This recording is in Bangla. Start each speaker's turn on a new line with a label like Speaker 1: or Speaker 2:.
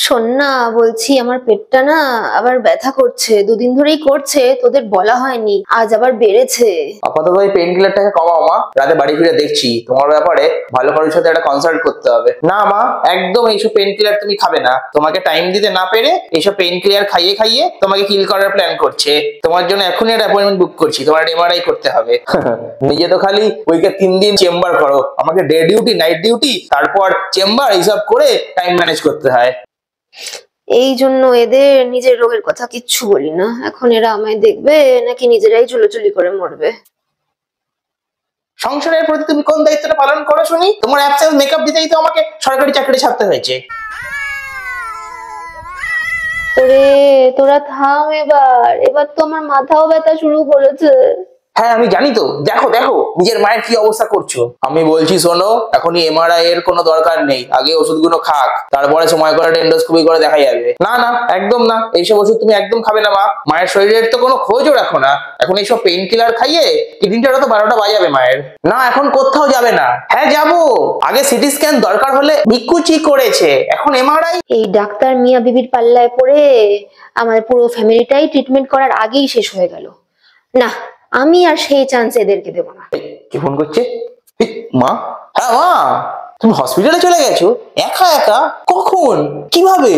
Speaker 1: শোন না, বলছি আমার পেটটা না আবার ব্যথা করছে, দুদিন ধরেই করছে, তোদের বলা হয়নি, আজ আবার বেড়েছে।
Speaker 2: আপাতত ওই পেইন কিলারটাকে কমাও মা, রাতে বাড়ি ফিরে দেখছি তোমার ব্যাপারে ভালো কারোর সাথে একটা কনসাল্ট করতে হবে। না মা, একদম এইসব পেইন কিলার তুমি খাবে না, তোমাকে টাইম দিতে না পেরে এইসব পেইন কিলার খাইয়ে খাইয়ে তোমাকে কিল করার প্ল্যান করছে। তোমার জন্য এখনই একটা অ্যাপয়েন্টমেন্ট বুক করছি, তোমার এমআরআই করতে হবে। নিজে তো খালি উইকে 3 দিন চেম্বার করো, আমাকে ডে ডিউটি নাইট ডিউটি তারপর চেম্বার এইসব করে টাইম ম্যানেজ করতে হয়।
Speaker 1: এই জন্য এদের নিজের রোগের কথা কিচ্ছু বলি না, এখন এরা আমায় দেখবে নাকি নিজেরাই চুলোচুলি করে মরবে।
Speaker 2: সংসারের প্রতি তুমি কোন দায়িত্বটা পালন করো শুনি? তোমার অ্যাবসেন্স মেকআপ দিতেই তো আমাকে সরকারি চাকরি ছাড়তে হয়েছে।
Speaker 1: ওরে তোরা থাম, এবার এবার তো আমার মাথাও ব্যথা শুরু করেছে।
Speaker 2: হ্যাঁ আমি জানি তো, দেখো দেখো নিজের মায়ের কি অবস্থা করছো। আমি বলছি শোনো, এখনই এমআরআই এর কোনো দরকার নেই, আগে ওষুধগুলো খাক, তারপরে সময় করে এন্ডোস্কোপি করে দেখা যাবে। না না একদম না, এইসব ওষুধ তুমি একদম খাবে না মা, মায়ের শরীরের তো কোনো খোঁজও রাখো না, এখন এইসব পেইন কিলার খাইয়ে কিডনিটা তো 12টা বাজাবে মায়ের। না এখন কোথাও যাবে না। হ্যাঁ যাবো, আগে সিটি স্ক্যান দরকার হলে ভিক্ষুচি করেছে, এখন এমআরআই।
Speaker 1: এই ডাক্তার মিয়া বিবির পাল্লায় পড়ে আমার পুরো ফ্যামিলিটাই ট্রিটমেন্ট করার আগেই শেষ হয়ে গেল। না, আমি আর সেই চান্স এদেরকে দেবো না।
Speaker 2: কে ফোন করছে? মা? হ্যাঁ মা, তুমি হসপিটালে চলে গেছো একা একা? কখন? কিভাবে?